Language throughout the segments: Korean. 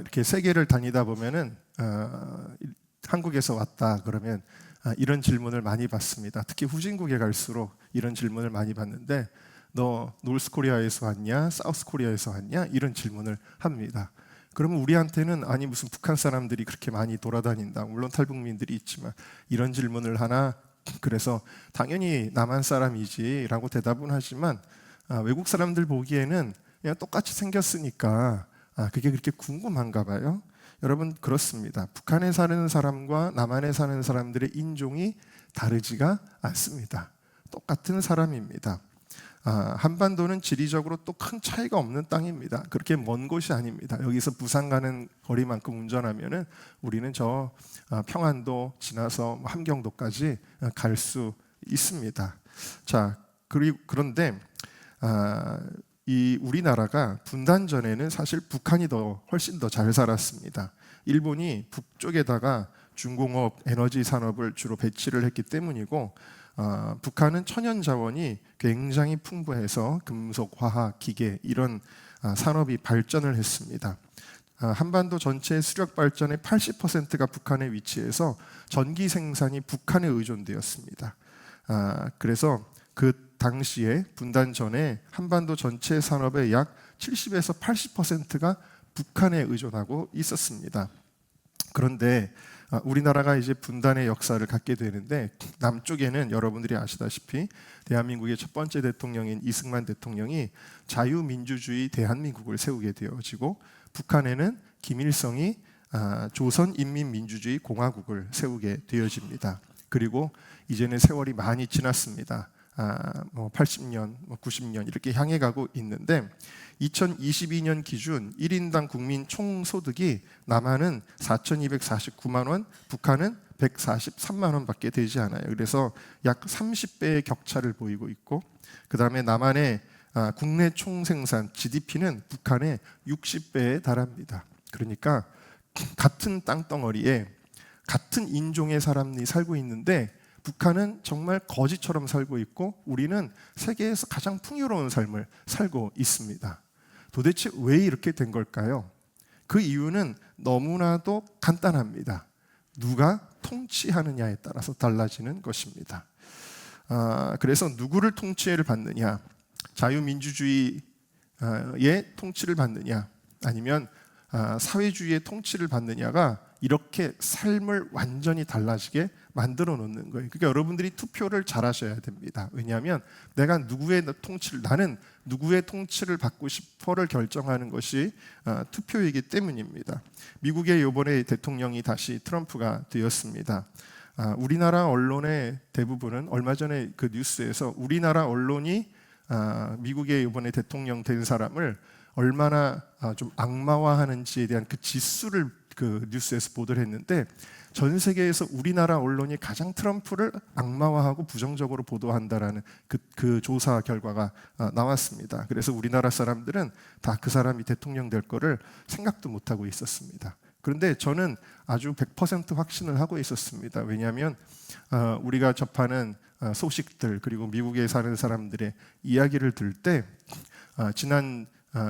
이렇게 세계를 다니다 보면은 한국에서 왔다 그러면 이런 질문을 많이 받습니다. 특히 후진국에 갈수록 이런 질문을 많이 받는데, 너 노스코리아에서 왔냐, 사우스코리아에서 왔냐, 이런 질문을 합니다. 그러면 우리한테는 아니 무슨 북한 사람들이 그렇게 많이 돌아다닌다, 물론 탈북민들이 있지만 이런 질문을 하나, 그래서 당연히 남한 사람이지 라고 대답은 하지만 외국 사람들 보기에는 그냥 똑같이 생겼으니까 그게 그렇게 궁금한가 봐요. 여러분, 그렇습니다. 북한에 사는 사람과 남한에 사는 사람들의 인종이 다르지가 않습니다. 똑같은 사람입니다. 한반도는 지리적으로 또 큰 차이가 없는 땅입니다. 그렇게 먼 곳이 아닙니다. 여기서 부산 가는 거리만큼 운전하면은 우리는 저 평안도 지나서 함경도까지 갈 수 있습니다. 자, 그런데 이 우리나라가 분단 전에는 사실 북한이 훨씬 더 잘 살았습니다. 일본이 북쪽에다가 중공업, 에너지 산업을 주로 배치를 했기 때문이고, 북한은 천연 자원이 굉장히 풍부해서 금속, 화학, 기계 이런 산업이 발전을 했습니다. 한반도 전체의 수력 발전의 80%가 북한에 위치해서 전기 생산이 북한에 의존되었습니다. 그래서 그 당시에 분단 전에 한반도 전체 산업의 약 70에서 80%가 북한에 의존하고 있었습니다. 그런데 우리나라가 이제 분단의 역사를 갖게 되는데, 남쪽에는 여러분들이 아시다시피 대한민국의 첫 번째 대통령인 이승만 대통령이 자유민주주의 대한민국을 세우게 되어지고, 북한에는 김일성이 조선인민민주주의 공화국을 세우게 되어집니다. 그리고 이제는 세월이 많이 지났습니다. 80년, 90년 이렇게 향해 가고 있는데, 2022년 기준 1인당 국민 총소득이 남한은 4,249만 원, 북한은 143만 원밖에 되지 않아요. 그래서 약 30배의 격차를 보이고 있고, 그 다음에 남한의 국내 총생산 GDP는 북한의 60배에 달합니다. 그러니까 같은 땅덩어리에 같은 인종의 사람이 살고 있는데, 북한은 정말 거지처럼 살고 있고 우리는 세계에서 가장 풍요로운 삶을 살고 있습니다. 도대체 왜 이렇게 된 걸까요? 그 이유는 너무나도 간단합니다. 누가 통치하느냐에 따라서 달라지는 것입니다. 그래서 누구를 통치를 받느냐, 자유민주주의의 통치를 받느냐, 아니면 사회주의의 통치를 받느냐가 이렇게 삶을 완전히 달라지게 만들어 놓는 거예요. 그러니까 여러분들이 투표를 잘 하셔야 됩니다. 왜냐하면 나는 누구의 통치를 받고 싶어를 결정하는 것이 투표이기 때문입니다. 미국의 이번에 대통령이 다시 트럼프가 되었습니다. 우리나라 언론의 대부분은 얼마 전에 그 뉴스에서 우리나라 언론이 미국의 이번에 대통령 된 사람을 얼마나 좀 악마화하는지에 대한 그 지수를 그 뉴스에서 보도를 했는데, 전 세계에서 우리나라 언론이 가장 트럼프를 악마화하고 부정적으로 보도한다라는 그 조사 결과가 나왔습니다. 그래서 우리나라 사람들은 다 그 사람이 대통령 될 거를 생각도 못하고 있었습니다. 그런데 저는 아주 100% 확신을 하고 있었습니다. 왜냐하면 우리가 접하는 소식들, 그리고 미국에 사는 사람들의 이야기를 들을 때 지난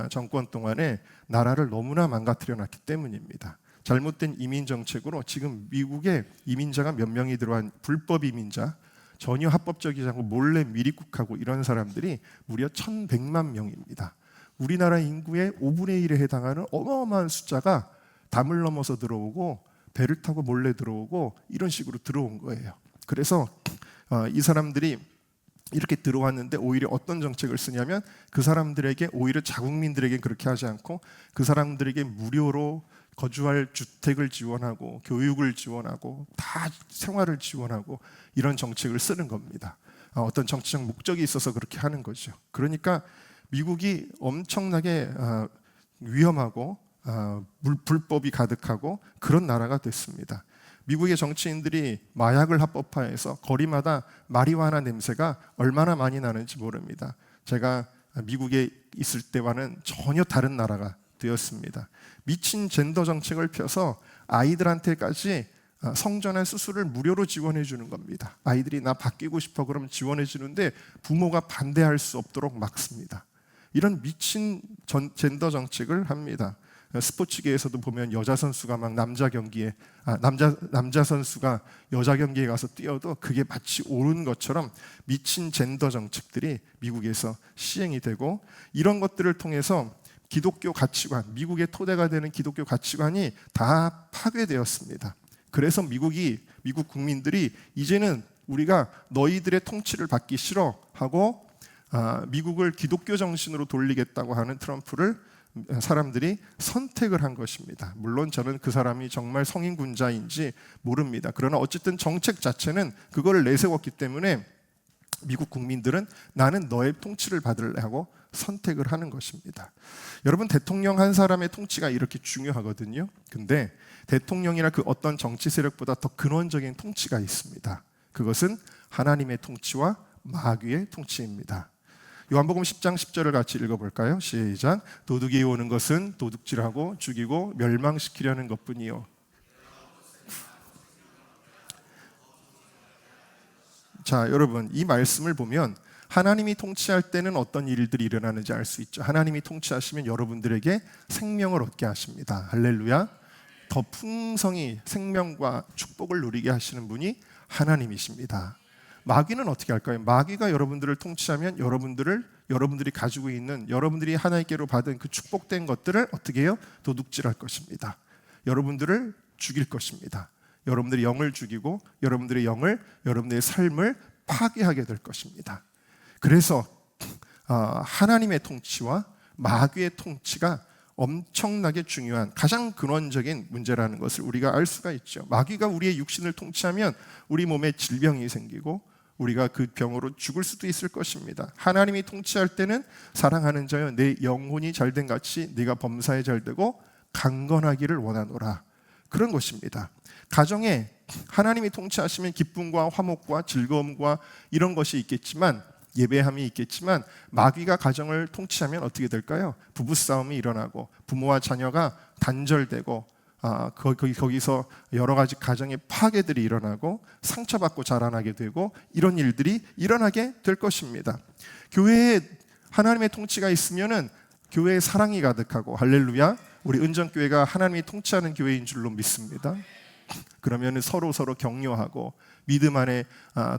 정권 동안에 나라를 너무나 망가뜨려 놨기 때문입니다. 잘못된 이민 정책으로 지금 미국에 이민자가 몇 명이 들어간 불법 이민자, 전혀 합법적이지 않고 몰래 미입국하고 이런 사람들이 무려 1,100만 명입니다. 우리나라 인구의 5분의 1에 해당하는 어마어마한 숫자가 담을 넘어서 들어오고 배를 타고 몰래 들어오고 이런 식으로 들어온 거예요. 그래서 이 사람들이 이렇게 들어왔는데 오히려 어떤 정책을 쓰냐면, 그 사람들에게 오히려 자국민들에게 그렇게 하지 않고 그 사람들에게 무료로 거주할 주택을 지원하고 교육을 지원하고 다 생활을 지원하고 이런 정책을 쓰는 겁니다. 어떤 정치적 목적이 있어서 그렇게 하는 거죠. 그러니까 미국이 엄청나게 위험하고 불법이 가득하고 그런 나라가 됐습니다. 미국의 정치인들이 마약을 합법화해서 거리마다 마리화나 냄새가 얼마나 많이 나는지 모릅니다. 제가 미국에 있을 때와는 전혀 다른 나라가 되었습니다. 미친 젠더 정책을 펴서 아이들한테까지 성전환 수술을 무료로 지원해 주는 겁니다. 아이들이 나 바뀌고 싶어 그러면 지원해 주는데 부모가 반대할 수 없도록 막습니다. 이런 미친 젠더 정책을 합니다. 스포츠계에서도 보면 여자 선수가 막 남자 선수가 여자 경기에 가서 뛰어도 그게 마치 옳은 것처럼 미친 젠더 정책들이 미국에서 시행이 되고, 이런 것들을 통해서 기독교 가치관, 미국의 토대가 되는 기독교 가치관이 다 파괴되었습니다. 그래서 미국 국민들이 이제는 우리가 너희들의 통치를 받기 싫어하고 미국을 기독교 정신으로 돌리겠다고 하는 트럼프를 사람들이 선택을 한 것입니다. 물론 저는 그 사람이 정말 성인군자인지 모릅니다. 그러나 어쨌든 정책 자체는 그거를 내세웠기 때문에 미국 국민들은 나는 너의 통치를 받을래 하고 선택을 하는 것입니다. 여러분, 대통령 한 사람의 통치가 이렇게 중요하거든요. 근데 대통령이나 그 어떤 정치 세력보다 더 근원적인 통치가 있습니다. 그것은 하나님의 통치와 마귀의 통치입니다. 요한복음 10장 10절을 같이 읽어볼까요? 시작. 도둑이 오는 것은 도둑질하고 죽이고 멸망시키려는 것뿐이요. 자, 여러분, 이 말씀을 보면 하나님이 통치할 때는 어떤 일들이 일어나는지 알 수 있죠. 하나님이 통치하시면 여러분들에게 생명을 얻게 하십니다. 할렐루야. 더 풍성히 생명과 축복을 누리게 하시는 분이 하나님이십니다. 마귀는 어떻게 할까요? 마귀가 여러분들을 통치하면 여러분들이 가지고 있는, 여러분들이 하나님께로 받은 그 축복된 것들을 어떻게 해요? 도둑질할 것입니다. 여러분들을 죽일 것입니다. 여러분들의 영을 죽이고 여러분들의 삶을 파괴하게 될 것입니다. 그래서 하나님의 통치와 마귀의 통치가 엄청나게 중요한 가장 근원적인 문제라는 것을 우리가 알 수가 있죠. 마귀가 우리의 육신을 통치하면 우리 몸에 질병이 생기고 우리가 그 병으로 죽을 수도 있을 것입니다. 하나님이 통치할 때는 사랑하는 자여 내 영혼이 잘된 같이 네가 범사에 잘되고 강건하기를 원하노라, 그런 것입니다. 가정에 하나님이 통치하시면 기쁨과 화목과 즐거움과 이런 것이 있겠지만, 예배함이 있겠지만, 마귀가 가정을 통치하면 어떻게 될까요? 부부싸움이 일어나고 부모와 자녀가 단절되고 거기서 여러 가지 가정의 파괴들이 일어나고 상처받고 자라나게 되고, 이런 일들이 일어나게 될 것입니다. 교회에 하나님의 통치가 있으면은 교회에 사랑이 가득하고, 할렐루야, 우리 은정교회가 하나님이 통치하는 교회인 줄로 믿습니다. 그러면 서로 격려하고 믿음 안에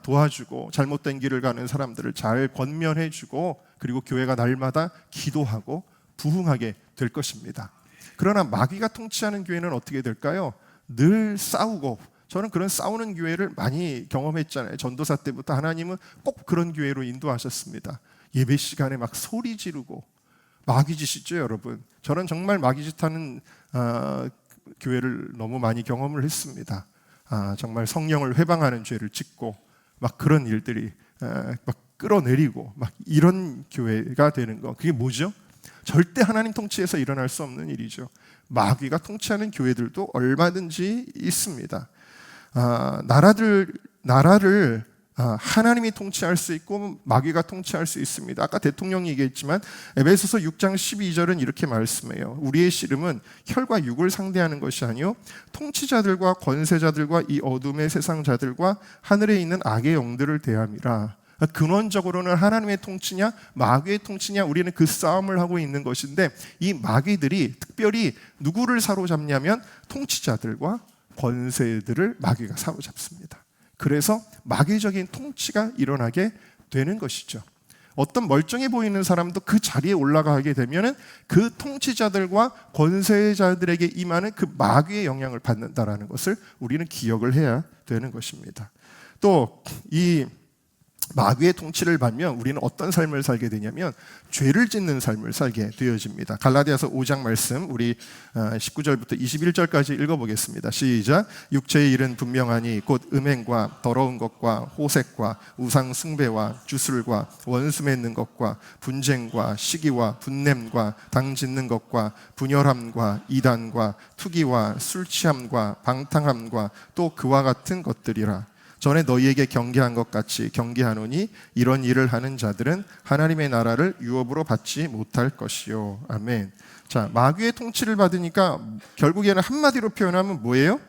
도와주고 잘못된 길을 가는 사람들을 잘 권면해주고, 그리고 교회가 날마다 기도하고 부흥하게 될 것입니다. 그러나 마귀가 통치하는 교회는 어떻게 될까요? 늘 싸우고, 저는 그런 싸우는 교회를 많이 경험했잖아요. 전도사 때부터 하나님은 꼭 그런 교회로 인도하셨습니다. 예배 시간에 막 소리 지르고, 마귀짓이죠 여러분. 저는 정말 마귀짓하는 교회를 너무 많이 경험을 했습니다. 정말 성령을 회방하는 죄를 짓고 막 그런 일들이 막 끌어내리고 막 이런 교회가 되는 거, 그게 뭐죠? 절대 하나님 통치에서 일어날 수 없는 일이죠. 마귀가 통치하는 교회들도 얼마든지 있습니다. 나라를 하나님이 통치할 수 있고 마귀가 통치할 수 있습니다. 아까 대통령이 얘기했지만 에베소서 6장 12절은 이렇게 말씀해요. 우리의 씨름은 혈과 육을 상대하는 것이 아니요 통치자들과 권세자들과 이 어둠의 세상 자들과 하늘에 있는 악의 영들을 대함이라. 근원적으로는 하나님의 통치냐 마귀의 통치냐, 우리는 그 싸움을 하고 있는 것인데, 이 마귀들이 특별히 누구를 사로잡냐면 통치자들과 권세들을 마귀가 사로잡습니다. 그래서 마귀적인 통치가 일어나게 되는 것이죠. 어떤 멀쩡해 보이는 사람도 그 자리에 올라가게 되면 그 통치자들과 권세자들에게 임하는 그 마귀의 영향을 받는다라는 것을 우리는 기억을 해야 되는 것입니다. 또 이 마귀의 통치를 받으면 우리는 어떤 삶을 살게 되냐면 죄를 짓는 삶을 살게 되어집니다. 갈라디아서 5장 말씀 우리 19절부터 21절까지 읽어보겠습니다. 시작. 육체의 일은 분명하니 곧 음행과 더러운 것과 호색과 우상 숭배와 주술과 원수 맺는 것과 분쟁과 시기와 분냄과 당 짓는 것과 분열함과 이단과 투기와 술 취함과 방탕함과 또 그와 같은 것들이라. 전에 너희에게 경계한 것 같이 경계하노니 이런 일을 하는 자들은 하나님의 나라를 유업으로 받지 못할 것이요. 아멘. 자, 마귀의 통치를 받으니까 결국에는 한마디로 표현하면 뭐예요?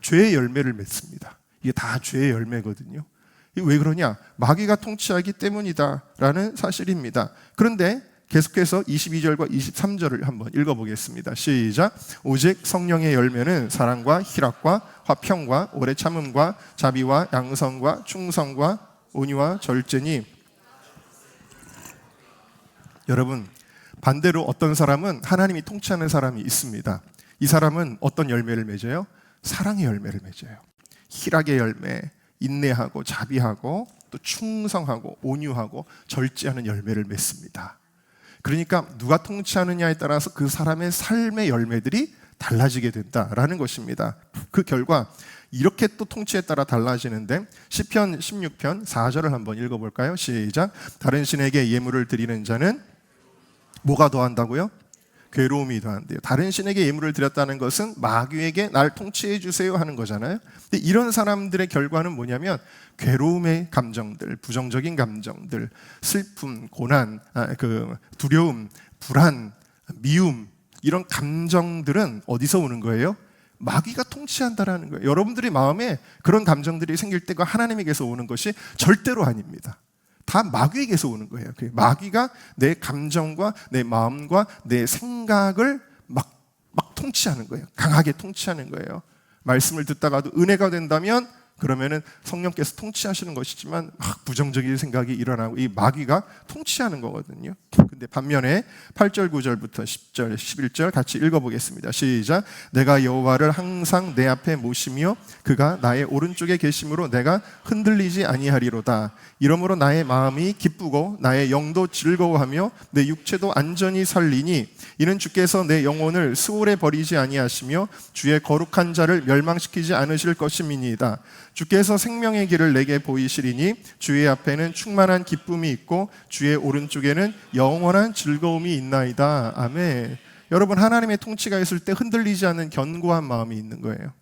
죄의 열매를 맺습니다. 이게 다 죄의 열매거든요. 이게 왜 그러냐? 마귀가 통치하기 때문이다라는 사실입니다. 그런데 계속해서 22절과 23절을 한번 읽어보겠습니다. 시작. 오직 성령의 열매는 사랑과 희락과 화평과 오래 참음과 자비와 양성과 충성과 온유와 절제니. 여러분, 반대로 어떤 사람은 하나님이 통치하는 사람이 있습니다. 이 사람은 어떤 열매를 맺어요? 사랑의 열매를 맺어요. 희락의 열매, 인내하고 자비하고 또 충성하고 온유하고 절제하는 열매를 맺습니다. 그러니까 누가 통치하느냐에 따라서 그 사람의 삶의 열매들이 달라지게 된다라는 것입니다. 그 결과 이렇게 또 통치에 따라 달라지는데, 시편 16편 4절을 한번 읽어볼까요? 시작. 다른 신에게 예물을 드리는 자는 뭐가 더한다고요? 괴로움이 더한대요. 다른 신에게 예물을 드렸다는 것은 마귀에게 날 통치해 주세요 하는 거잖아요. 근데 이런 사람들의 결과는 뭐냐면 괴로움의 감정들, 부정적인 감정들, 슬픔, 고난, 두려움, 불안, 미움, 이런 감정들은 어디서 오는 거예요? 마귀가 통치한다라는 거예요. 여러분들의 마음에 그런 감정들이 생길 때가 하나님에게서 오는 것이 절대로 아닙니다. 다 마귀에게서 오는 거예요. 마귀가 내 감정과 내 마음과 내 생각을 막 통치하는 거예요. 강하게 통치하는 거예요. 말씀을 듣다가도 은혜가 된다면 그러면은 성령께서 통치하시는 것이지만 막 부정적인 생각이 일어나고 이 마귀가 통치하는 거거든요. 근데 반면에 8절 9절부터 10절 11절 같이 읽어보겠습니다. 시작. 내가 여호와를 항상 내 앞에 모시며 그가 나의 오른쪽에 계심으로 내가 흔들리지 아니하리로다. 이러므로 나의 마음이 기쁘고 나의 영도 즐거워하며 내 육체도 안전히 살리니 이는 주께서 내 영혼을 수월에 버리지 아니하시며 주의 거룩한 자를 멸망시키지 않으실 것임이니이다. 주께서 생명의 길을 내게 보이시리니 주의 앞에는 충만한 기쁨이 있고 주의 오른쪽에는 영원한 즐거움이 있나이다. 아멘. 여러분, 하나님의 통치가 있을 때 흔들리지 않는 견고한 마음이 있는 거예요.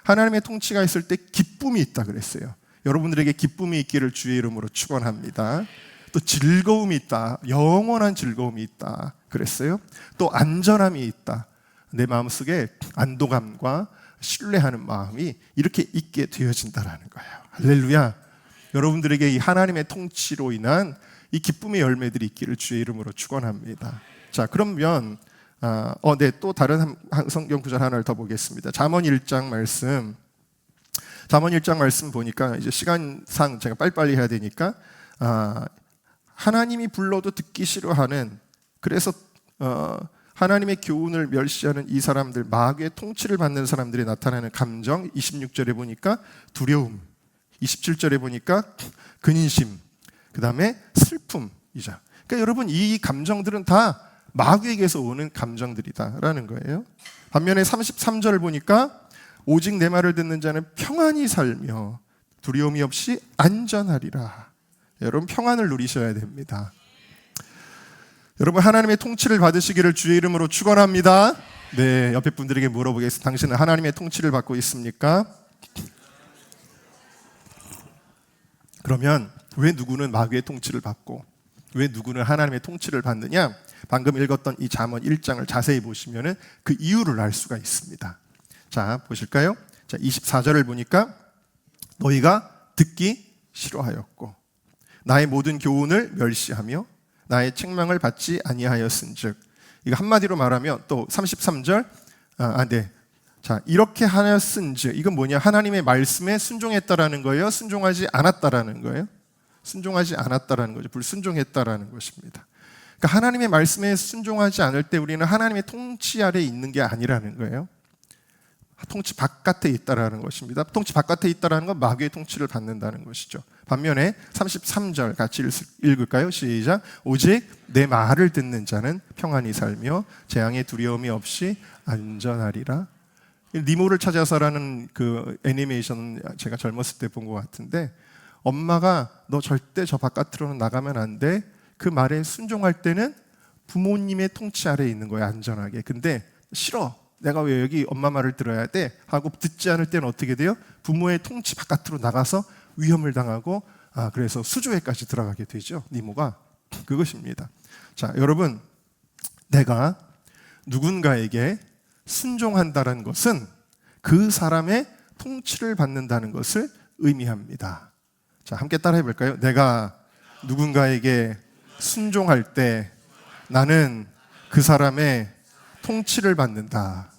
하나님의 통치가 있을 때 기쁨이 있다 그랬어요. 여러분들에게 기쁨이 있기를 주의 이름으로 축원합니다. 또 즐거움이 있다, 영원한 즐거움이 있다 그랬어요. 또 안전함이 있다. 내 마음속에 안도감과 신뢰하는 마음이 이렇게 있게 되어진다라는 거예요. 할렐루야. 여러분들에게 이 하나님의 통치로 인한 이 기쁨의 열매들이 있기를 주의 이름으로 축원합니다. 자, 그러면 또 다른 성경 구절 하나를 더 보겠습니다. 잠언 1장 말씀. 잠언 1장 말씀 보니까 이제 시간상 제가 빨리빨리 해야 되니까 하나님이 불러도 듣기 싫어하는, 그래서 하나님의 교훈을 멸시하는 이 사람들, 마귀의 통치를 받는 사람들이 나타나는 감정, 26절에 보니까 두려움, 27절에 보니까 근심심, 그 다음에 슬픔이죠. 그러니까 여러분, 이 감정들은 다 마귀에게서 오는 감정들이다라는 거예요. 반면에 33절을 보니까 오직 내 말을 듣는 자는 평안히 살며 두려움이 없이 안전하리라. 여러분, 평안을 누리셔야 됩니다. 여러분, 하나님의 통치를 받으시기를 주의 이름으로 축원합니다. 네, 옆에 분들에게 물어보겠습니다. 당신은 하나님의 통치를 받고 있습니까? 그러면 왜 누구는 마귀의 통치를 받고 왜 누구는 하나님의 통치를 받느냐? 방금 읽었던 이 잠언 1장을 자세히 보시면 그 이유를 알 수가 있습니다. 자, 보실까요? 자, 24절을 보니까 너희가 듣기 싫어하였고 나의 모든 교훈을 멸시하며 나의 책망을 받지 아니하였은즉. 이거 한마디로 말하면 또 33절 자, 이렇게 하였은즉, 이건 뭐냐? 하나님의 말씀에 순종했다라는 거예요? 순종하지 않았다라는 거예요? 순종하지 않았다라는 거죠. 불순종했다라는 것입니다. 그러니까 하나님의 말씀에 순종하지 않을 때 우리는 하나님의 통치 아래에 있는 게 아니라는 거예요. 통치 바깥에 있다라는 것입니다. 통치 바깥에 있다라는 건 마귀의 통치를 받는다는 것이죠. 반면에 33절 같이 읽을까요? 시작. 오직 내 말을 듣는 자는 평안히 살며 재앙의 두려움이 없이 안전하리라. 니모를 찾아서라는 그 애니메이션 제가 젊었을 때 본 것 같은데, 엄마가 너 절대 저 바깥으로는 나가면 안 돼. 그 말에 순종할 때는 부모님의 통치 아래에 있는 거예요, 안전하게. 근데 싫어. 내가 왜 여기 엄마 말을 들어야 돼? 하고 듣지 않을 때는 어떻게 돼요? 부모의 통치 바깥으로 나가서 위험을 당하고 그래서 수조에까지 들어가게 되죠. 니모가. 그것입니다. 자, 여러분, 내가 누군가에게 순종한다는 것은 그 사람의 통치를 받는다는 것을 의미합니다. 자, 함께 따라해 볼까요? 내가 누군가에게 순종할 때 나는 그 사람의 통치를 받는다.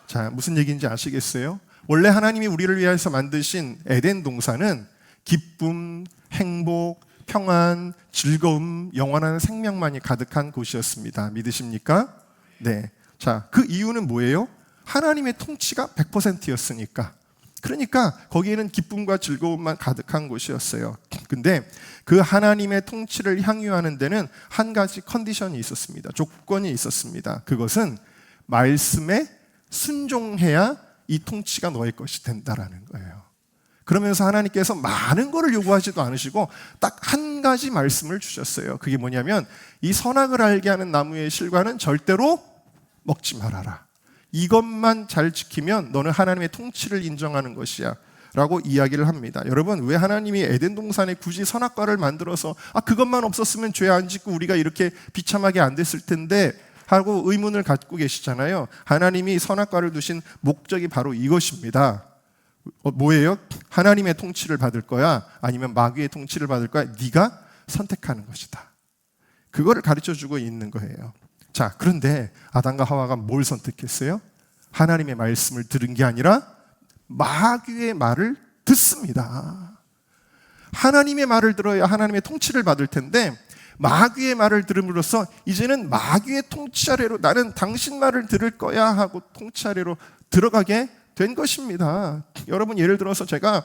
자, 무슨 얘기인지 아시겠어요? 원래 하나님이 우리를 위해서 만드신 에덴 동산은 기쁨, 행복, 평안, 즐거움, 영원한 생명만이 가득한 곳이었습니다. 믿으십니까? 네. 자, 그 이유는 뭐예요? 하나님의 통치가 100%였으니까. 그러니까 거기에는 기쁨과 즐거움만 가득한 곳이었어요. 근데 그 하나님의 통치를 향유하는 데는 한 가지 컨디션이 있었습니다. 조건이 있었습니다. 그것은 말씀에 순종해야 이 통치가 너의 것이 된다라는 거예요. 그러면서 하나님께서 많은 것을 요구하지도 않으시고 딱 한 가지 말씀을 주셨어요. 그게 뭐냐면 이 선악을 알게 하는 나무의 실과는 절대로 먹지 말아라. 이것만 잘 지키면 너는 하나님의 통치를 인정하는 것이야 라고 이야기를 합니다. 여러분, 왜 하나님이 에덴 동산에 굳이 선악과를 만들어서 그것만 없었으면 죄 안 짓고 우리가 이렇게 비참하게 안 됐을 텐데 하고 의문을 갖고 계시잖아요. 하나님이 선악과를 두신 목적이 바로 이것입니다. 뭐예요? 하나님의 통치를 받을 거야? 아니면 마귀의 통치를 받을 거야? 네가 선택하는 것이다. 그거를 가르쳐주고 있는 거예요. 자, 그런데 아담과 하와가 뭘 선택했어요? 하나님의 말씀을 들은 게 아니라 마귀의 말을 듣습니다. 하나님의 말을 들어야 하나님의 통치를 받을 텐데 마귀의 말을 들음으로써 이제는 마귀의 통치 아래로 나는 당신 말을 들을 거야 하고 통치 아래로 들어가게 된 것입니다. 여러분, 예를 들어서 제가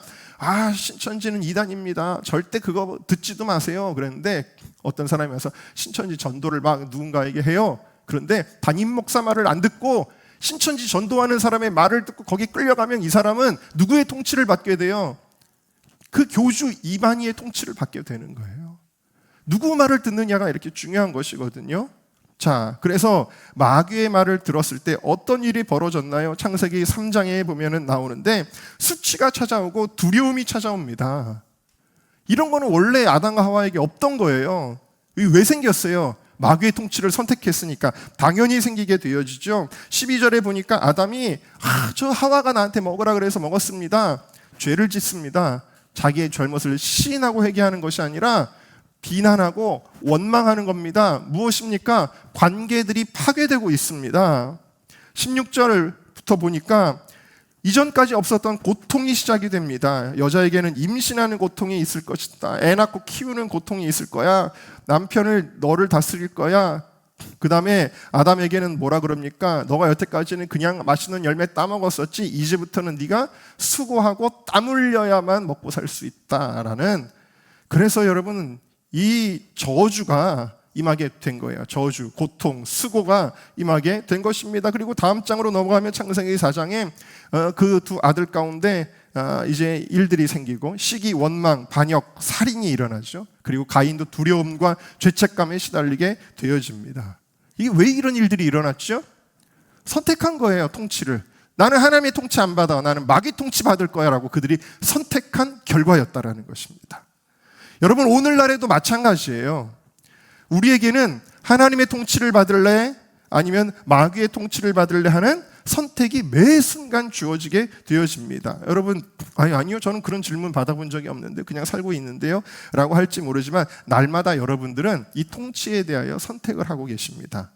신천지는 이단입니다. 절대 그거 듣지도 마세요. 그랬는데 어떤 사람이 와서 신천지 전도를 막 누군가에게 해요. 그런데 담임 목사 말을 안 듣고 신천지 전도하는 사람의 말을 듣고 거기 끌려가면 이 사람은 누구의 통치를 받게 돼요? 그 교주 이방인의 통치를 받게 되는 거예요. 누구 말을 듣느냐가 이렇게 중요한 것이거든요. 자, 그래서 마귀의 말을 들었을 때 어떤 일이 벌어졌나요? 창세기 3장에 보면은 나오는데 수치가 찾아오고 두려움이 찾아옵니다. 이런 거는 원래 아담과 하와에게 없던 거예요. 왜 생겼어요? 마귀의 통치를 선택했으니까 당연히 생기게 되어지죠. 12절에 보니까 아담이 저 하와가 나한테 먹으라 그래서 먹었습니다. 죄를 짓습니다. 자기의 잘못을 시인하고 회개하는 것이 아니라 비난하고 원망하는 겁니다. 무엇입니까? 관계들이 파괴되고 있습니다. 16절부터 보니까 이전까지 없었던 고통이 시작이 됩니다. 여자에게는 임신하는 고통이 있을 것이다. 애 낳고 키우는 고통이 있을 거야. 남편을 너를 다스릴 거야. 그 다음에 아담에게는 뭐라 그럽니까? 너가 여태까지는 그냥 맛있는 열매 따먹었었지 이제부터는 네가 수고하고 땀 흘려야만 먹고 살 수 있다라는. 그래서 여러분, 이 저주가 임하게 된 거예요. 저주, 고통, 수고가 임하게 된 것입니다. 그리고 다음 장으로 넘어가면 창세기 4장에 그 두 아들 가운데 이제 일들이 생기고 시기, 원망, 반역, 살인이 일어나죠. 그리고 가인도 두려움과 죄책감에 시달리게 되어집니다. 이게 왜 이런 일들이 일어났죠? 선택한 거예요, 통치를. 나는 하나님의 통치 안 받아. 나는 마귀 통치 받을 거야 라고 그들이 선택한 결과였다라는 것입니다. 여러분, 오늘날에도 마찬가지예요. 우리에게는 하나님의 통치를 받을래? 아니면 마귀의 통치를 받을래 하는 선택이 매 순간 주어지게 되어집니다. 여러분, 아니요, 저는 그런 질문 받아본 적이 없는데 그냥 살고 있는데요 라고 할지 모르지만 날마다 여러분들은 이 통치에 대하여 선택을 하고 계십니다.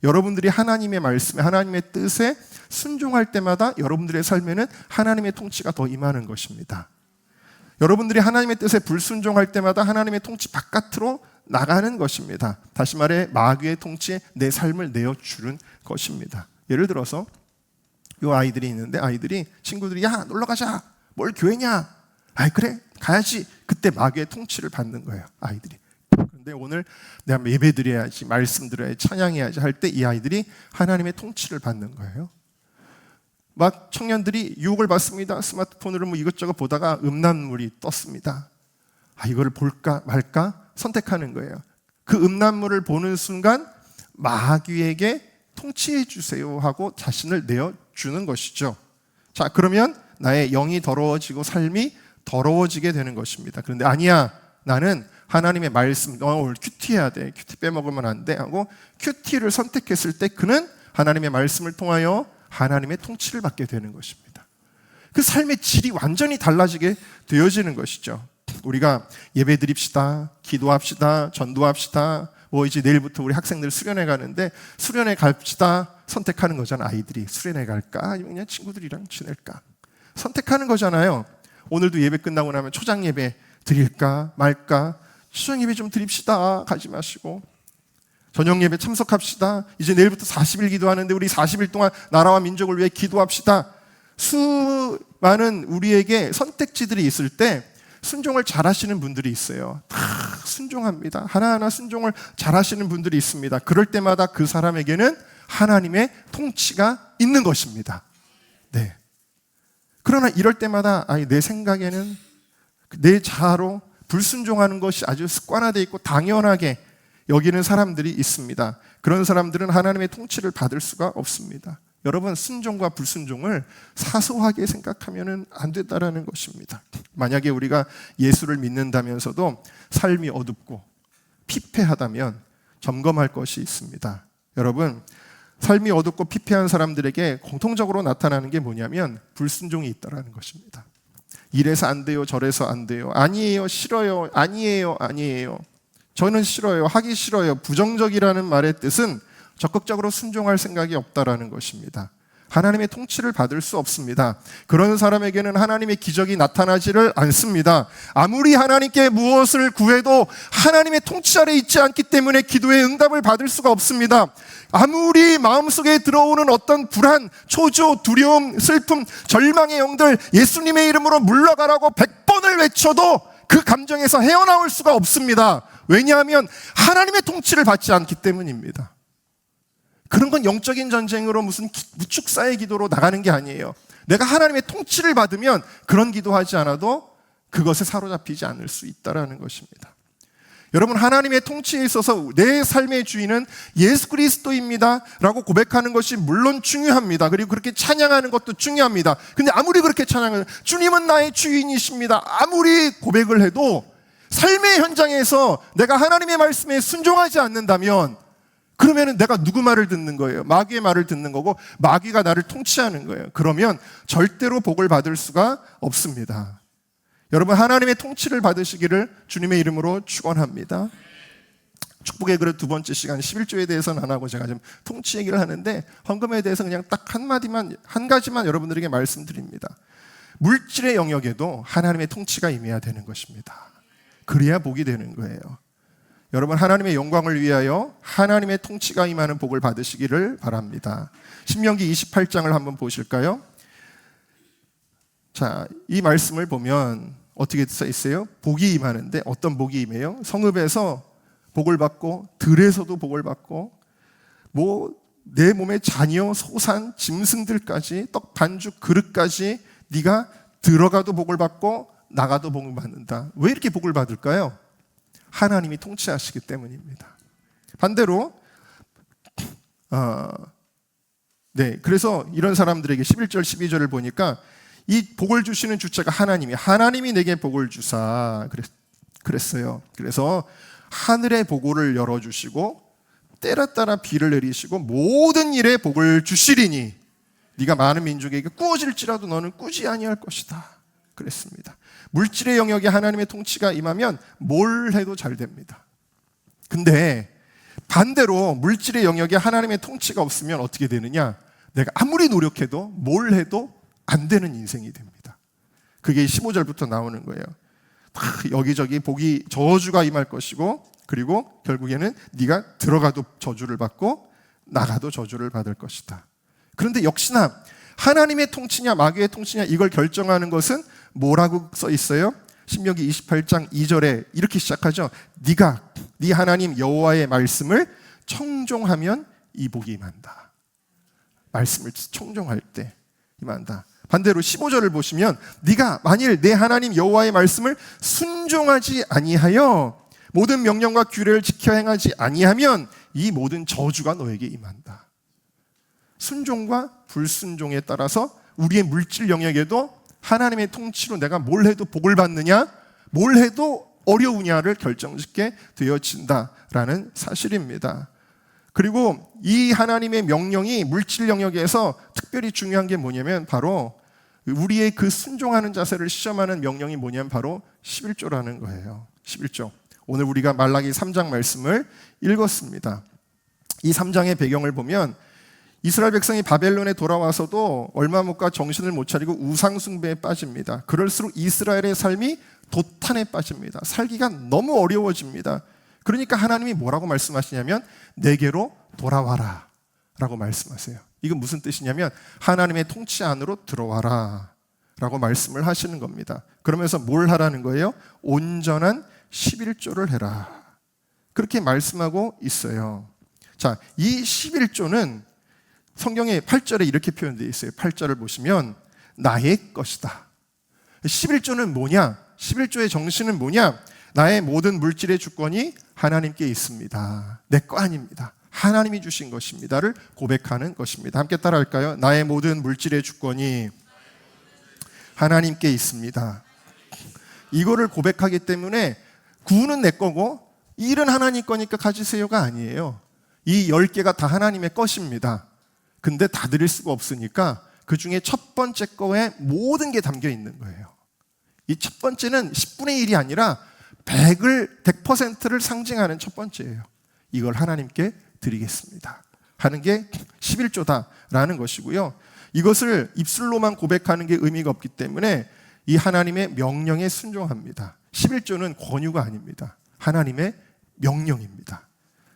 여러분들이 하나님의 말씀에, 하나님의 뜻에 순종할 때마다 여러분들의 삶에는 하나님의 통치가 더 임하는 것입니다. 여러분들이 하나님의 뜻에 불순종할 때마다 하나님의 통치 바깥으로 나가는 것입니다. 다시 말해 마귀의 통치에 내 삶을 내어주는 것입니다. 예를 들어서 이 아이들이 있는데 아이들이 친구들이 야 놀러 가자. 뭘 교회냐? 그래 가야지. 그때 마귀의 통치를 받는 거예요, 아이들이. 그런데 오늘 내가 예배 드려야지, 말씀 드려야지, 찬양해야지 할 때 이 아이들이 하나님의 통치를 받는 거예요. 막 청년들이 유혹을 받습니다. 스마트폰으로 뭐 이것저것 보다가 음란물이 떴습니다. 이거를 볼까 말까 선택하는 거예요. 그 음란물을 보는 순간 마귀에게 통치해 주세요 하고 자신을 내어주는 것이죠. 자, 그러면 나의 영이 더러워지고 삶이 더러워지게 되는 것입니다. 그런데 아니야, 나는 하나님의 말씀, 너 오늘 큐티해야 돼, 큐티 빼먹으면 안 돼 하고 큐티를 선택했을 때 그는 하나님의 말씀을 통하여 하나님의 통치를 받게 되는 것입니다. 그 삶의 질이 완전히 달라지게 되어지는 것이죠. 우리가 예배 드립시다, 기도합시다, 전도합시다, 이제 내일부터 우리 학생들 수련회 가는데 수련회 갑시다 선택하는 거잖아. 아이들이 수련회 갈까 아니면 그냥 친구들이랑 지낼까 선택하는 거잖아요. 오늘도 예배 끝나고 나면 초장 예배 드릴까 말까. 초장 예배 좀 드립시다. 가지 마시고 저녁 예배 참석합시다. 이제 내일부터 40일 기도하는데 우리 40일 동안 나라와 민족을 위해 기도합시다. 수많은 우리에게 선택지들이 있을 때 순종을 잘하시는 분들이 있어요. 다 순종합니다. 하나하나 순종을 잘하시는 분들이 있습니다. 그럴 때마다 그 사람에게는 하나님의 통치가 있는 것입니다. 네. 그러나 이럴 때마다 내 생각에는 내 자아로 불순종하는 것이 아주 습관화되어 있고 당연하게 여기는 사람들이 있습니다. 그런 사람들은 하나님의 통치를 받을 수가 없습니다. 여러분, 순종과 불순종을 사소하게 생각하면 안 된다는 것입니다. 만약에 우리가 예수를 믿는다면서도 삶이 어둡고 피폐하다면 점검할 것이 있습니다. 여러분, 삶이 어둡고 피폐한 사람들에게 공통적으로 나타나는 게 뭐냐면 불순종이 있다는 것입니다. 이래서 안 돼요, 저래서 안 돼요, 아니에요, 싫어요, 아니에요, 아니에요, 저는 싫어요, 하기 싫어요. 부정적이라는 말의 뜻은 적극적으로 순종할 생각이 없다라는 것입니다. 하나님의 통치를 받을 수 없습니다. 그런 사람에게는 하나님의 기적이 나타나지를 않습니다. 아무리 하나님께 무엇을 구해도 하나님의 통치 아래 있지 않기 때문에 기도의 응답을 받을 수가 없습니다. 아무리 마음속에 들어오는 어떤 불안, 초조, 두려움, 슬픔, 절망의 영들 예수님의 이름으로 물러가라고 100번을 외쳐도 그 감정에서 헤어나올 수가 없습니다. 왜냐하면 하나님의 통치를 받지 않기 때문입니다. 그런 건 영적인 전쟁으로 무슨 무축사의 기도로 나가는 게 아니에요. 내가 하나님의 통치를 받으면 그런 기도하지 않아도 그것에 사로잡히지 않을 수 있다는 것입니다. 여러분, 하나님의 통치에 있어서 내 삶의 주인은 예수 그리스도입니다 라고 고백하는 것이 물론 중요합니다. 그리고 그렇게 찬양하는 것도 중요합니다. 근데 아무리 그렇게 찬양을 주님은 나의 주인이십니다 아무리 고백을 해도 삶의 현장에서 내가 하나님의 말씀에 순종하지 않는다면 그러면 내가 누구 말을 듣는 거예요? 마귀의 말을 듣는 거고 마귀가 나를 통치하는 거예요. 그러면 절대로 복을 받을 수가 없습니다. 여러분, 하나님의 통치를 받으시기를 주님의 이름으로 축원합니다. 축복의 그릇 두 번째 시간 11조에 대해서는 안 하고 제가 지금 통치 얘기를 하는데 헌금에 대해서 그냥 딱 한 가지만 여러분들에게 말씀드립니다. 물질의 영역에도 하나님의 통치가 임해야 되는 것입니다. 그래야 복이 되는 거예요. 여러분, 하나님의 영광을 위하여 하나님의 통치가 임하는 복을 받으시기를 바랍니다. 신명기 28장을 한번 보실까요? 자, 이 말씀을 보면 어떻게 써 있어요? 복이 임하는데 어떤 복이 임해요? 성읍에서 복을 받고 들에서도 복을 받고 내 몸의 자녀, 소산, 짐승들까지 떡 반죽 그릇까지 네가 들어가도 복을 받고 나가도 복을 받는다. 왜 이렇게 복을 받을까요? 하나님이 통치하시기 때문입니다. 반대로 그래서 이런 사람들에게 11절 12절을 보니까 이 복을 주시는 주체가 하나님이 내게 복을 주사 그랬어요. 그래서 하늘의 보고를 열어주시고 때라 따라 비를 내리시고 모든 일에 복을 주시리니 네가 많은 민족에게 꾸어질지라도 너는 꾸지 아니할 것이다 그랬습니다. 물질의 영역에 하나님의 통치가 임하면 뭘 해도 잘 됩니다. 근데 반대로 물질의 영역에 하나님의 통치가 없으면 어떻게 되느냐? 내가 아무리 노력해도 뭘 해도 안 되는 인생이 됩니다. 그게 15절부터 나오는 거예요. 여기저기 복이 저주가 임할 것이고 그리고 결국에는 네가 들어가도 저주를 받고 나가도 저주를 받을 것이다. 그런데 역시나 하나님의 통치냐 마귀의 통치냐 이걸 결정하는 것은 뭐라고 써 있어요? 신명기 28장 2절에 이렇게 시작하죠. 네가 네 하나님 여호와의 말씀을 청종하면 이 복이 임한다. 말씀을 청종할 때 임한다. 반대로 15절을 보시면 네가 만일 내 하나님 여호와의 말씀을 순종하지 아니하여 모든 명령과 규례를 지켜 행하지 아니하면 이 모든 저주가 너에게 임한다. 순종과 불순종에 따라서 우리의 물질 영역에도 하나님의 통치로 내가 뭘 해도 복을 받느냐 뭘 해도 어려우냐를 결정짓게 되어진다라는 사실입니다. 그리고 이 하나님의 명령이 물질 영역에서 특별히 중요한 게 뭐냐면 바로 우리의 그 순종하는 자세를 시험하는 명령이 뭐냐면 바로 11조라는 거예요. 11조 오늘 우리가 말라기 3장 말씀을 읽었습니다. 이 3장의 배경을 보면 이스라엘 백성이 바벨론에 돌아와서도 얼마 못 가 정신을 못 차리고 우상 숭배에 빠집니다. 그럴수록 이스라엘의 삶이 도탄에 빠집니다. 살기가 너무 어려워집니다. 그러니까 하나님이 뭐라고 말씀하시냐면 내게로 돌아와라 라고 말씀하세요. 이건 무슨 뜻이냐면 하나님의 통치 안으로 들어와라 라고 말씀을 하시는 겁니다. 그러면서 뭘 하라는 거예요? 온전한 11조를 해라. 그렇게 말씀하고 있어요. 자, 이 11조는 성경의 8절에 이렇게 표현되어 있어요. 8절을 보시면 나의 것이다. 11조는 뭐냐? 11조의 정신은 뭐냐? 나의 모든 물질의 주권이 하나님께 있습니다. 내 거 아닙니다. 하나님이 주신 것입니다를 고백하는 것입니다. 함께 따라할까요? 나의 모든 물질의 주권이 하나님께 있습니다. 이거를 고백하기 때문에 구는 내 거고 일은 하나님 거니까 가지세요가 아니에요. 이 10개가 다 하나님의 것입니다. 근데 다 드릴 수가 없으니까 그 중에 첫 번째 거에 모든 게 담겨 있는 거예요. 이 첫 번째는 10분의 1이 아니라 100%를 상징하는 첫 번째예요. 이걸 하나님께 드리겠습니다 하는 게 11조다라는 것이고요. 이것을 입술로만 고백하는 게 의미가 없기 때문에 이 하나님의 명령에 순종합니다. 11조는 권유가 아닙니다. 하나님의 명령입니다.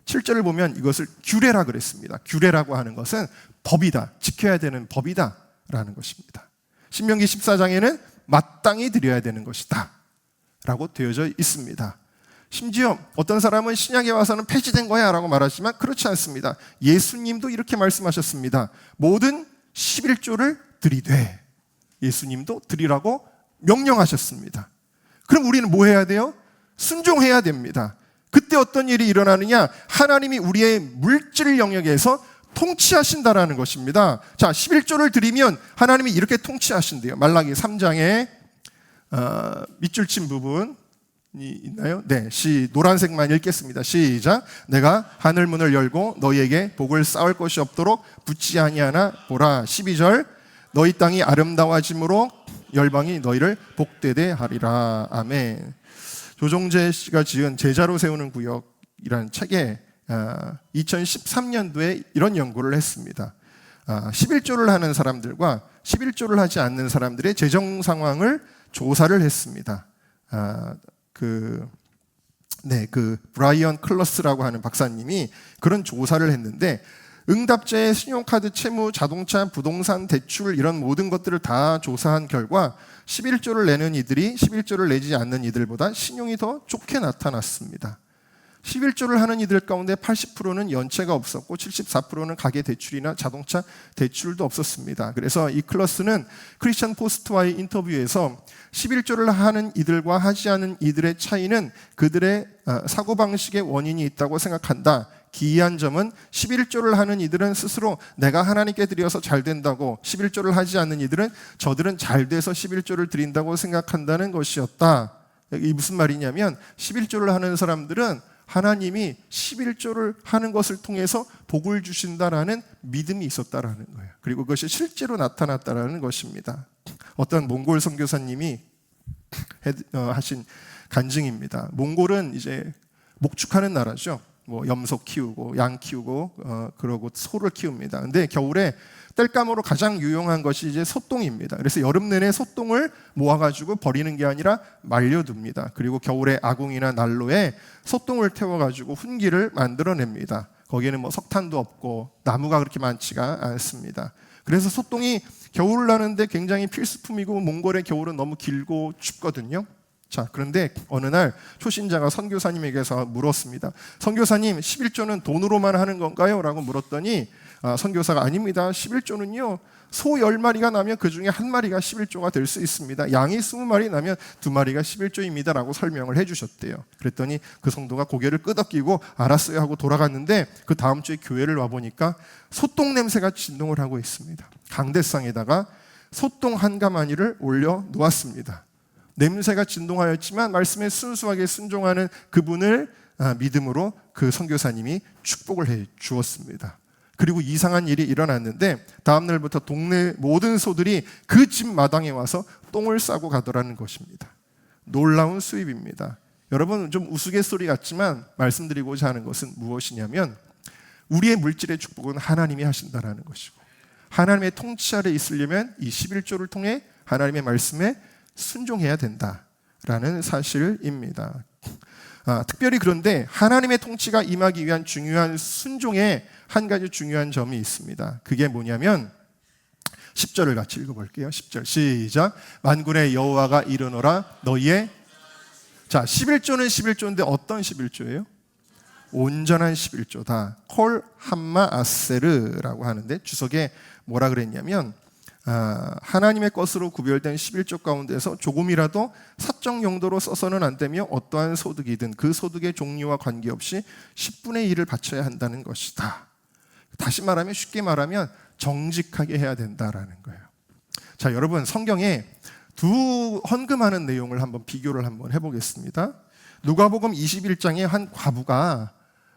7절을 보면 이것을 규례라 그랬습니다. 규례라고 하는 것은 법이다. 지켜야 되는 법이다 라는 것입니다. 신명기 14장에는 마땅히 드려야 되는 것이다 라고 되어져 있습니다. 심지어 어떤 사람은 신약에 와서는 폐지된 거야 라고 말하지만 그렇지 않습니다. 예수님도 이렇게 말씀하셨습니다. 모든 11조를 드리되, 예수님도 드리라고 명령하셨습니다. 그럼 우리는 뭐 해야 돼요? 순종해야 됩니다. 그때 어떤 일이 일어나느냐? 하나님이 우리의 물질 영역에서 통치하신다라는 것입니다. 자, 11조를 드리면 하나님이 이렇게 통치하신대요. 말라기 3장에 밑줄 친 부분이 있나요? 네, 노란색만 읽겠습니다. 시작. 내가 하늘 문을 열고 너희에게 복을 쌓을 것이 없도록 붙지 아니하나 보라. 12절. 너희 땅이 아름다워짐으로 열방이 너희를 복되게 하리라. 아멘. 조정재 씨가 지은 제자로 세우는 구역이라는 책에 2013년도에 이런 연구를 했습니다. 11조를 하는 사람들과 11조를 하지 않는 사람들의 재정 상황을 조사를 했습니다. 그 브라이언 클러스라고 하는 박사님이 그런 조사를 했는데 응답자의 신용카드, 채무, 자동차, 부동산, 대출 이런 모든 것들을 다 조사한 결과 11조를 내는 이들이 11조를 내지 않는 이들보다 신용이 더 좋게 나타났습니다. 11조를 하는 이들 가운데 80%는 연체가 없었고 74%는 가계 대출이나 자동차 대출도 없었습니다. 그래서 이 클러스는 크리스천 포스트와의 인터뷰에서 11조를 하는 이들과 하지 않은 이들의 차이는 그들의 사고방식의 원인이 있다고 생각한다. 기이한 점은 11조를 하는 이들은 스스로 내가 하나님께 드려서 잘 된다고, 11조를 하지 않는 이들은 저들은 잘 돼서 11조를 드린다고 생각한다는 것이었다. 이게 무슨 말이냐면 11조를 하는 사람들은 하나님이 11조를 하는 것을 통해서 복을 주신다라는 믿음이 있었다라는 거예요. 그리고 그것이 실제로 나타났다라는 것입니다. 어떤 몽골 선교사님이 하신 간증입니다. 몽골은 이제 목축하는 나라죠. 뭐 염소 키우고 양 키우고 그러고 소를 키웁니다. 근데 겨울에 땔감으로 가장 유용한 것이 이제 소똥입니다. 그래서 여름 내내 소똥을 모아가지고 버리는 게 아니라 말려둡니다. 그리고 겨울에 아궁이나 난로에 소똥을 태워가지고 훈기를 만들어냅니다. 거기에는 뭐 석탄도 없고 나무가 그렇게 많지가 않습니다. 그래서 소똥이 겨울을 나는데 굉장히 필수품이고 몽골의 겨울은 너무 길고 춥거든요. 자, 그런데 어느 날 초신자가 선교사님에게서 물었습니다. 선교사님, 11조는 돈으로만 하는 건가요? 라고 물었더니 선교사가 아닙니다. 11조는요, 소 10마리가 나면 그 중에 한 마리가 11조가 될 수 있습니다. 양이 20마리 나면 2마리가 11조입니다. 라고 설명을 해주셨대요. 그랬더니 그 성도가 고개를 끄덕이고 알았어요 하고 돌아갔는데 그 다음 주에 교회를 와보니까 소똥 냄새가 진동을 하고 있습니다. 강대상에다가 소똥 한 가마니를 올려 놓았습니다. 냄새가 진동하였지만 말씀에 순수하게 순종하는 그분을 믿음으로 그 선교사님이 축복을 해 주었습니다. 그리고 이상한 일이 일어났는데 다음 날부터 동네 모든 소들이 그 집 마당에 와서 똥을 싸고 가더라는 것입니다. 놀라운 수입입니다. 여러분 좀 우스갯소리 같지만 말씀드리고자 하는 것은 무엇이냐면 우리의 물질의 축복은 하나님이 하신다라는 것이고 하나님의 통치 아래 있으려면 이 11조를 통해 하나님의 말씀에 순종해야 된다라는 사실입니다. 특별히 그런데 하나님의 통치가 임하기 위한 중요한 순종에 한 가지 중요한 점이 있습니다. 그게 뭐냐면 10절을 같이 읽어볼게요. 10절 시작. 만군의 여호와가 이르노라 너희의 11조는 11조인데 어떤 11조예요? 온전한 11조다. 콜 함마 아세르라고 하는데 주석에 뭐라 그랬냐면 하나님의 것으로 구별된 11조 가운데서 조금이라도 사적 용도로 써서는 안 되며 어떠한 소득이든 그 소득의 종류와 관계없이 10분의 1을 바쳐야 한다는 것이다. 다시 말하면 쉽게 말하면 정직하게 해야 된다라는 거예요. 자, 여러분 성경에 두 헌금하는 내용을 한번 비교를 한번 해보겠습니다. 누가복음 21장에 한 과부가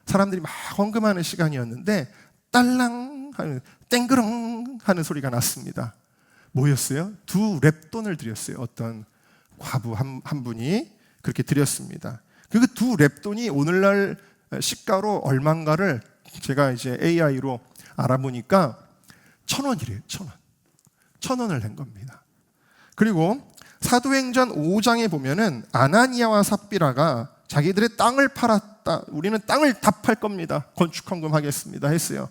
사람들이 막 헌금하는 시간이었는데 딸랑 하는 땡그렁 하는 소리가 났습니다. 뭐였어요? 2렙돈을 드렸어요. 어떤 과부 한 분이 그렇게 드렸습니다. 그 2렙돈이 오늘날 시가로 얼마인가를 제가 이제 AI로 알아보니까 1,000원이래요. 1,000원. 1,000원을 낸 겁니다. 그리고 사도행전 5장에 보면은 아나니아와 삽비라가 자기들의 땅을 팔았다. 우리는 땅을 다 팔 겁니다. 건축헌금 하겠습니다. 했어요.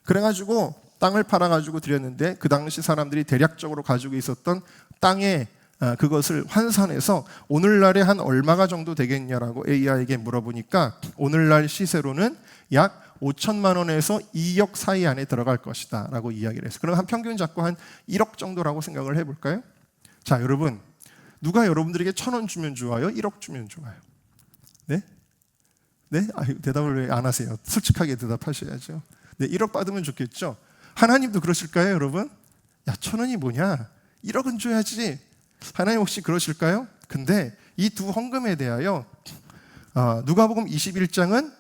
그래가지고 땅을 팔아가지고 드렸는데 그 당시 사람들이 대략적으로 가지고 있었던 땅에 그것을 환산해서 오늘날에 한 얼마가 정도 되겠냐라고 AI에게 물어보니까 오늘날 시세로는 약 5천만 원에서 2억 사이 안에 들어갈 것이다 라고 이야기를 했어요. 그럼 한 평균 잡고 한 1억 정도라고 생각을 해볼까요? 자, 여러분 누가 여러분들에게 1,000원 주면 좋아요? 1억 주면 좋아요? 네? 네? 대답을 왜 안 하세요? 솔직하게 대답하셔야죠. 네, 1억 받으면 좋겠죠? 하나님도 그러실까요, 여러분? 야, 1,000원이 뭐냐? 1억은 줘야지. 하나님 혹시 그러실까요? 근데 이 두 헌금에 대하여 누가복음 21장은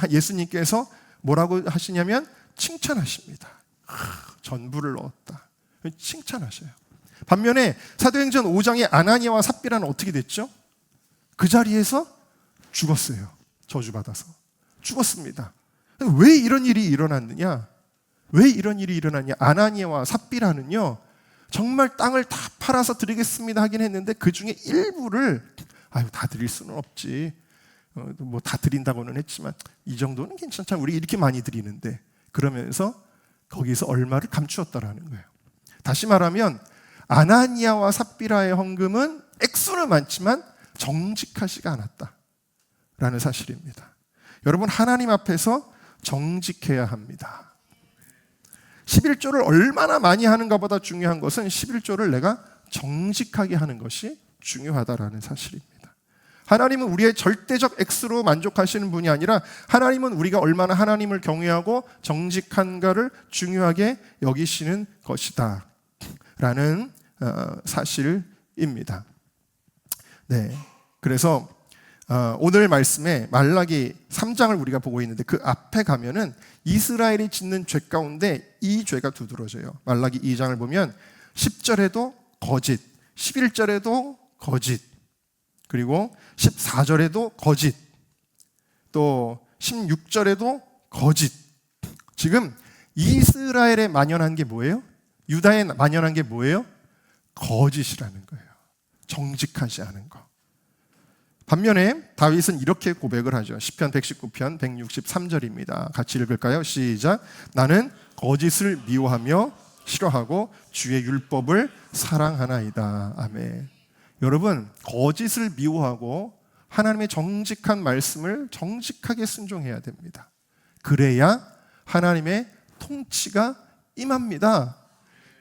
예수님께서 뭐라고 하시냐면 칭찬하십니다. 전부를 넣었다. 칭찬하셔요. 반면에 사도행전 5장의 아나니아와 삽비라는 어떻게 됐죠? 그 자리에서 죽었어요. 저주받아서 죽었습니다. 왜 이런 일이 일어났느냐? 왜 이런 일이 일어났냐? 아나니아와 삽비라는요 정말 땅을 다 팔아서 드리겠습니다 하긴 했는데 그 중에 일부를 다 드릴 수는 없지, 뭐 다 드린다고는 했지만 이 정도는 괜찮잖아, 우리 이렇게 많이 드리는데, 그러면서 거기서 얼마를 감추었다라는 거예요. 다시 말하면 아나니아와 삽비라의 헌금은 액수는 많지만 정직하지가 않았다라는 사실입니다. 여러분 하나님 앞에서 정직해야 합니다. 11조를 얼마나 많이 하는가보다 중요한 것은 11조를 내가 정직하게 하는 것이 중요하다라는 사실입니다. 하나님은 우리의 절대적 액수로 만족하시는 분이 아니라 하나님은 우리가 얼마나 하나님을 경외하고 정직한가를 중요하게 여기시는 것이다 라는 사실입니다. 네, 그래서 오늘 말씀에 말라기 3장을 우리가 보고 있는데 그 앞에 가면은 이스라엘이 짓는 죄 가운데 이 죄가 두드러져요. 말라기 2장을 보면 10절에도 거짓, 11절에도 거짓, 그리고 14절에도 거짓, 또 16절에도 거짓. 지금 이스라엘에 만연한 게 뭐예요? 유다에 만연한 게 뭐예요? 거짓이라는 거예요. 정직하지 않은 거. 반면에 다윗은 이렇게 고백을 하죠. 시편 119편 163절입니다. 같이 읽을까요? 시작. 나는 거짓을 미워하며 싫어하고 주의 율법을 사랑하나이다. 아멘. 여러분 거짓을 미워하고 하나님의 정직한 말씀을 정직하게 순종해야 됩니다. 그래야 하나님의 통치가 임합니다.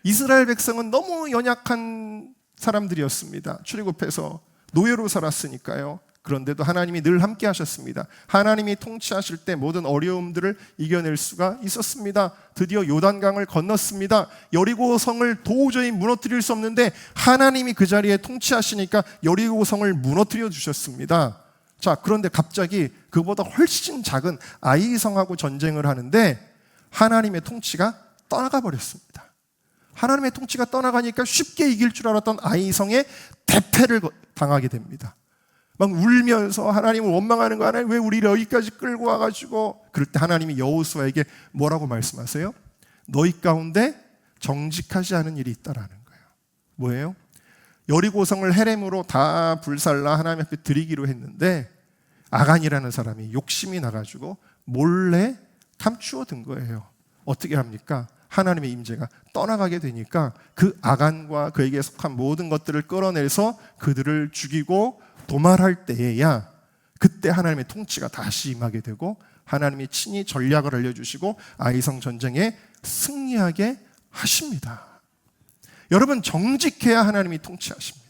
이스라엘 백성은 너무 연약한 사람들이었습니다. 출애굽해서 노예로 살았으니까요. 그런데도 하나님이 늘 함께 하셨습니다. 하나님이 통치하실 때 모든 어려움들을 이겨낼 수가 있었습니다. 드디어 요단강을 건넜습니다. 여리고성을 도저히 무너뜨릴 수 없는데 하나님이 그 자리에 통치하시니까 여리고성을 무너뜨려 주셨습니다. 자, 그런데 갑자기 그보다 훨씬 작은 아이성하고 전쟁을 하는데 하나님의 통치가 떠나가 버렸습니다. 하나님의 통치가 떠나가니까 쉽게 이길 줄 알았던 아이성에 대패를 당하게 됩니다. 막 울면서 하나님을 원망하는 거, 하나님 왜 우리를 여기까지 끌고 와가지고. 그럴 때 하나님이 여호수아에게 뭐라고 말씀하세요? 너희 가운데 정직하지 않은 일이 있다라는 거예요. 뭐예요? 여리고성을 헤렘으로 다 불살라 하나님 앞에 드리기로 했는데 아간이라는 사람이 욕심이 나가지고 몰래 감추어 둔 거예요. 어떻게 합니까? 하나님의 임재가 떠나가게 되니까 그 아간과 그에게 속한 모든 것들을 끌어내서 그들을 죽이고 도말할 때에야 그때 하나님의 통치가 다시 임하게 되고 하나님이 친히 전략을 알려주시고 아이성 전쟁에 승리하게 하십니다. 여러분, 정직해야 하나님이 통치하십니다.